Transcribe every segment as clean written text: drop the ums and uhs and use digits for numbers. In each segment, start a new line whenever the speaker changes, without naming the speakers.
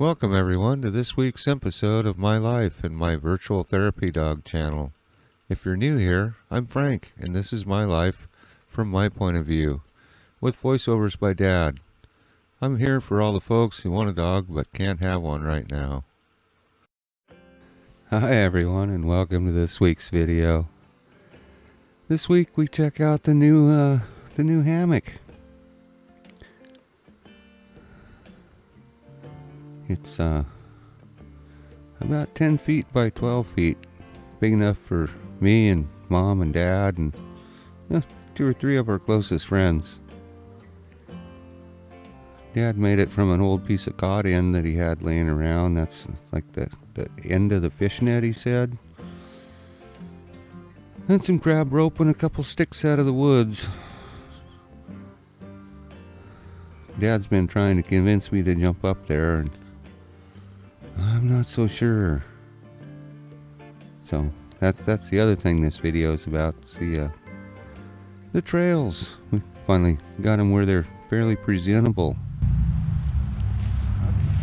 Welcome everyone to this week's episode of My Life and my virtual therapy dog channel. If you're new here, I'm Frank, and this is my life from my point of view, with voiceovers by Dad. I'm here for all the folks who want a dog but can't have one right now. Hi everyone, and welcome to this week's video. This week we check out the new hammock. It's about 10 feet by 12 feet. Big enough for me and Mom and Dad and 2 or 3 of our closest friends. Dad made it from an old piece of cod end that he had laying around. That's like the end of the fishnet, he said. And some crab rope and a couple sticks out of the woods. Dad's been trying to convince me to jump up there, and I'm not so sure. So that's the other thing this video is about. It's the trails. We finally got them where they're fairly presentable.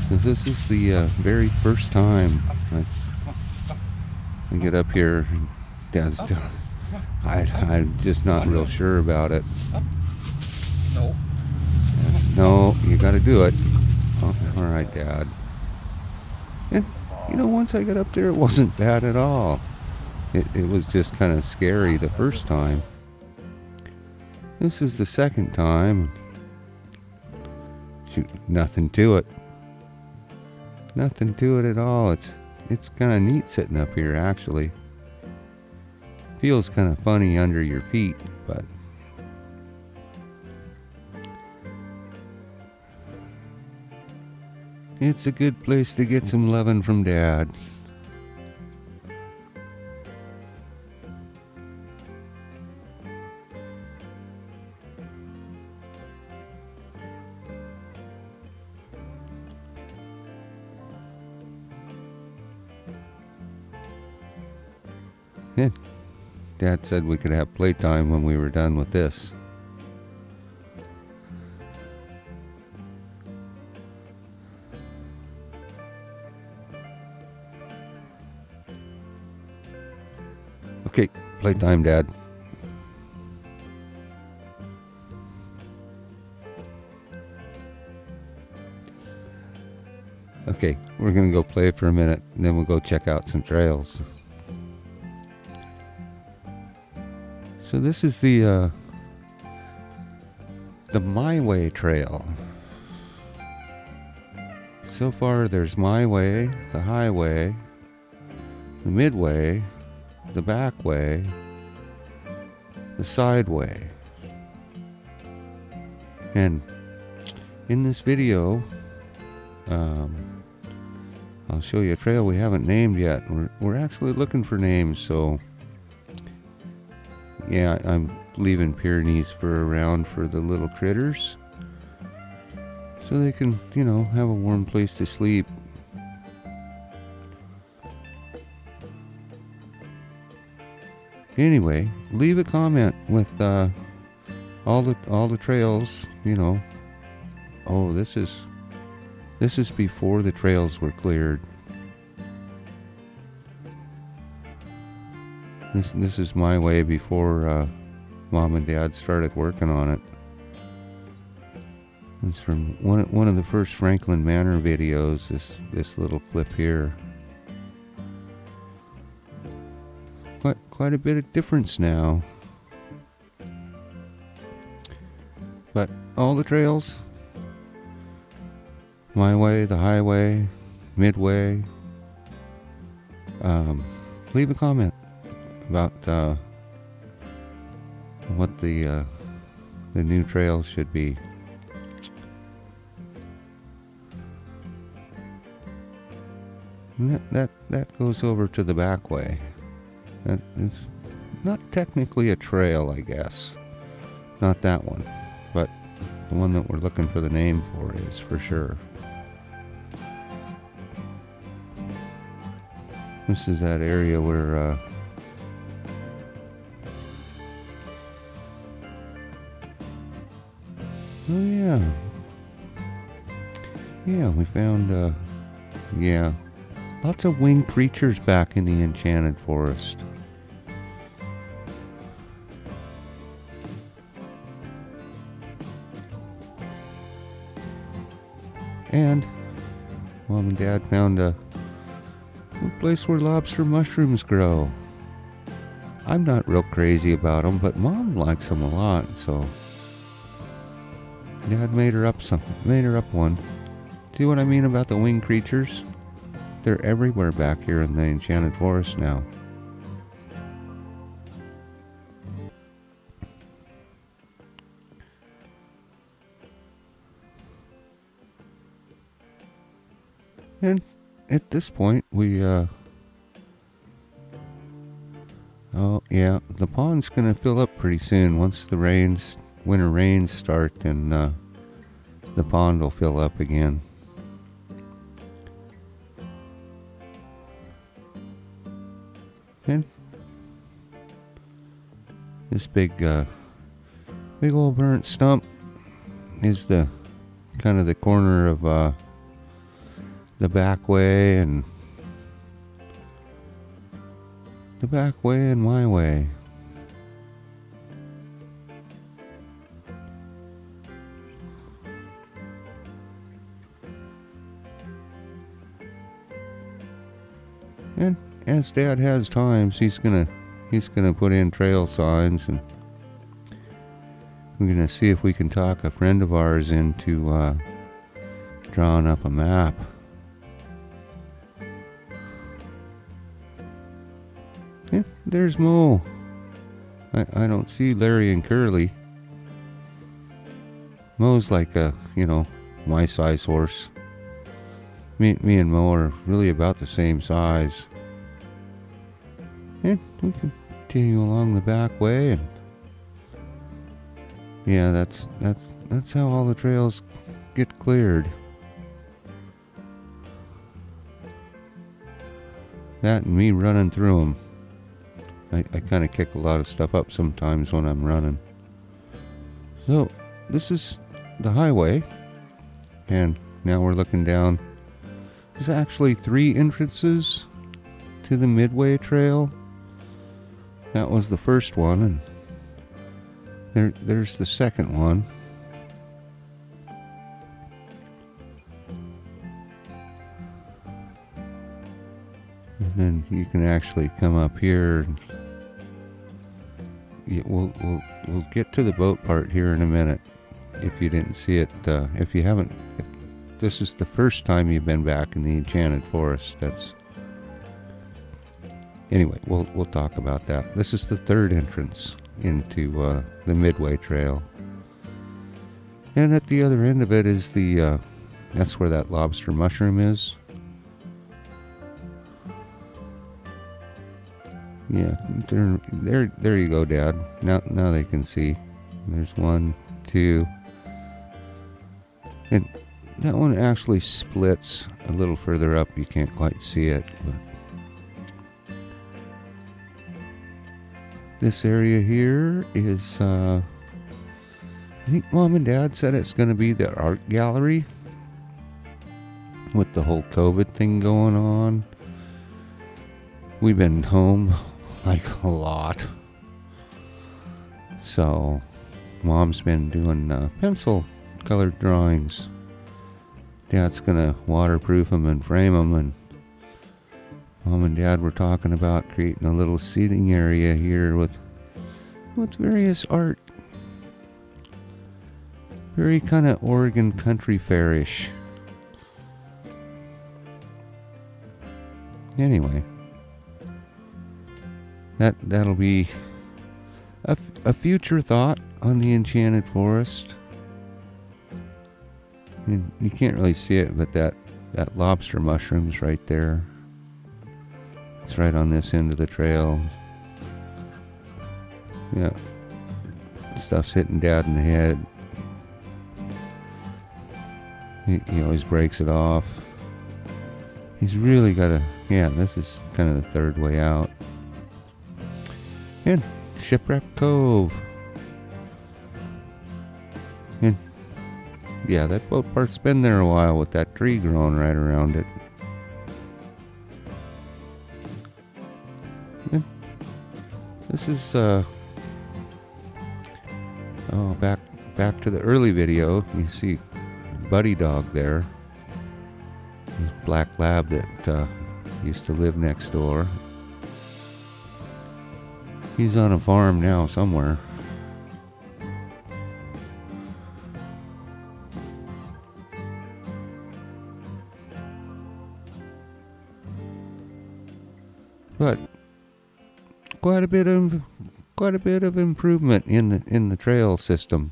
This is the very first time I get up here. Dad's I'm just not real sure about it.
No.
Yes, no, you got to do it. Oh, all right, Dad. And once I got up there, it wasn't bad at all. It was just kind of scary the first time. This is the second time. Shoot, nothing to it. Nothing to it at all. It's kind of neat sitting up here, actually. Feels kind of funny under your feet, but it's a good place to get some loving from Dad. And Dad said we could have playtime when we were done with this. Okay, playtime, Dad. Okay, we're gonna go play for a minute, and then we'll go check out some trails. So this is the My Way trail. So far there's My Way, the highway, the midway, the back way, the side way. And in this video, I'll show you a trail we haven't named yet. We're actually looking for names, so yeah, I'm leaving Pyrenees for around for the little critters, so they can, have a warm place to sleep. Anyway, leave a comment with all the trails. Oh, this is before the trails were cleared. This is My Way before Mom and Dad started working on it. It's from one of the first Franklin Manor videos. This little clip here. Quite a bit of difference now. But all the trails, My Way, the highway, midway. Leave a comment about what the new trails should be. And that goes over to the back way. That is not technically a trail, I guess. Not that one, but the one that we're looking for the name for is for sure. This is that area where oh yeah, we found Yeah. Lots of winged creatures back in the Enchanted Forest. And Mom and Dad found a place where lobster mushrooms grow. I'm not real crazy about them, but Mom likes them a lot, so Dad made her up one. See what I mean about the winged creatures? They're everywhere back here in the Enchanted Forest now. And at this point, oh yeah, the pond's gonna fill up pretty soon. Once the winter rains start, then the pond will fill up again. And this big old burnt stump is the kind of the corner of the back way and my way. And as Dad has times, he's gonna put in trail signs, and we're gonna see if we can talk a friend of ours into drawing up a map. Yeah, there's Mo. I don't see Larry and Curly. Mo's like my size horse. Me and Mo are really about the same size. And we continue along the back way, and yeah, that's how all the trails get cleared. That and me running through them. I kind of kick a lot of stuff up sometimes when I'm running. So this is the highway, and now we're looking down. There's actually 3 entrances to the Midway Trail. That was the first one, and there's the second one. And then you can actually come up here. And we'll get to the boat part here in a minute. If you didn't see it, if this is the first time you've been back in the Enchanted Forest, anyway, we'll talk about that. This is the 3rd entrance into the Midway Trail, and at the other end of it is that's where that lobster mushroom is. Yeah, there you go, Dad. Now they can see. There's 1, 2, and that one actually splits a little further up. You can't quite see it, but this area here is, I think Mom and Dad said it's going to be the art gallery with the whole COVID thing going on. We've been home like a lot, so Mom's been doing pencil colored drawings. Dad's gonna waterproof them and frame them, and Mom and Dad were talking about creating a little seating area here with various art. Very kind of Oregon country fairish. Anyway, that'll be a future thought on the Enchanted Forest. And you can't really see it, but that lobster mushroom's right there. It's right on this end of the trail. Yeah. Stuff's hitting Dad in the head. He always breaks it off. He's really got this is kind of the 3rd way out. And Shipwreck Cove. And yeah, that boat part's been there a while with that tree growing right around it. This is back to the early video. You see Buddy Dog there. His black lab that used to live next door. He's on a farm now somewhere. But quite a bit of improvement in the trail system,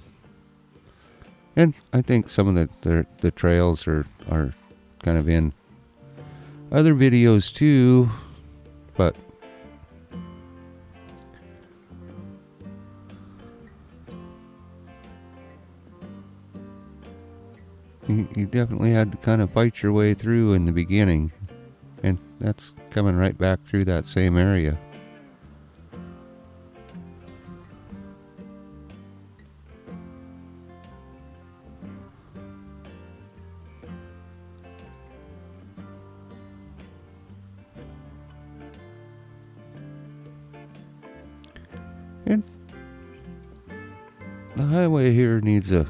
and I think some of the trails are kind of in other videos too, but you definitely had to kind of fight your way through in the beginning, and that's coming right back through that same area. And the highway here needs a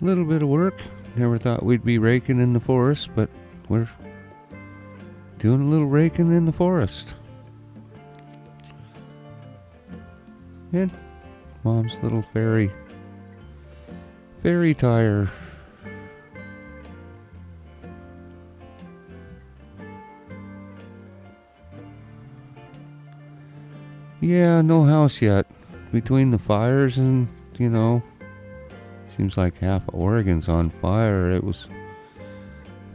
little bit of work. Never thought we'd be raking in the forest, but we're doing a little raking in the forest. And Mom's little fairy tire. Yeah, no house yet. Between the fires and, seems like half of Oregon's on fire. It was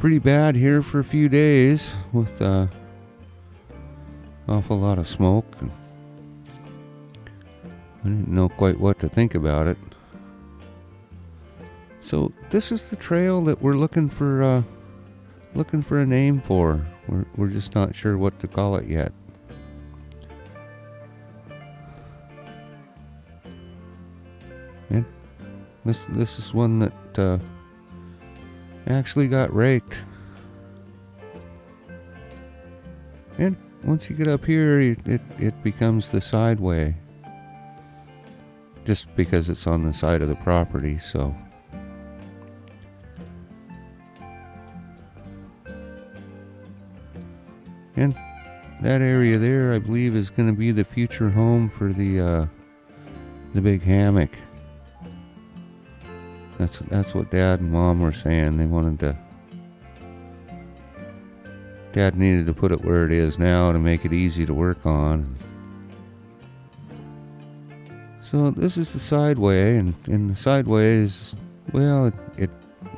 pretty bad here for a few days with awful lot of smoke. And I didn't know quite what to think about it. So this is the trail that we're looking for a name for. We're just not sure what to call it yet. And this is one that actually got raked. And once you get up here, it becomes the sideway. Just because it's on the side of the property, so. And that area there, I believe, is going to be the future home for the big hammock. That's what Dad and Mom were saying. They wanted to. Dad needed to put it where it is now to make it easy to work on. So this is the sideway, and the sideway is, well, it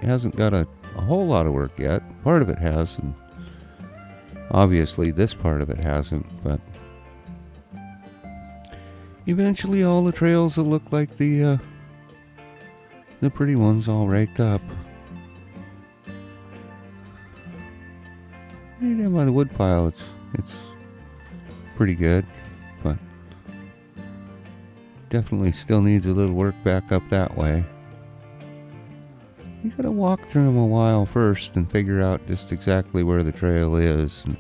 hasn't got a whole lot of work yet. Part of it has, and obviously this part of it hasn't, but eventually all the trails will look like the pretty ones all raked up. And down by the woodpile, it's pretty good, but definitely still needs a little work back up that way. You gotta walk through them a while first and figure out just exactly where the trail is. And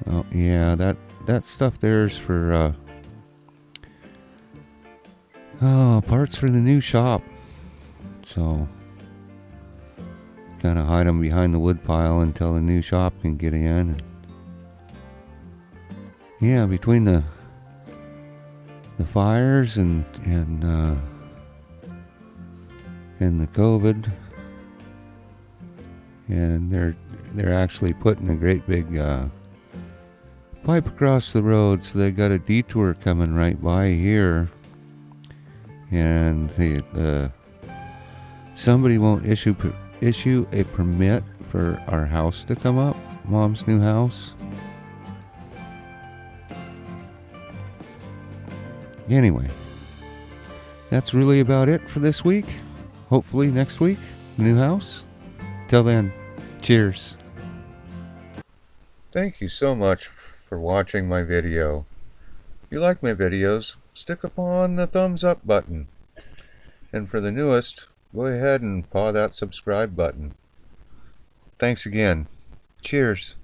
oh yeah, that stuff there's for parts for the new shop. So kind of hide them behind the woodpile until the new shop can get in. And yeah, between the fires and the COVID, and they're actually putting a great big pipe across the road, so they got a detour coming right by here, and somebody won't issue a permit for our house to come up, Mom's new house. Anyway, that's really about it for this week. Hopefully next week, new house. Till then, cheers. Thank you so much for watching my video. If you like my videos, stick upon the thumbs up button. And for the newest, go ahead and paw that subscribe button. Thanks again. Cheers.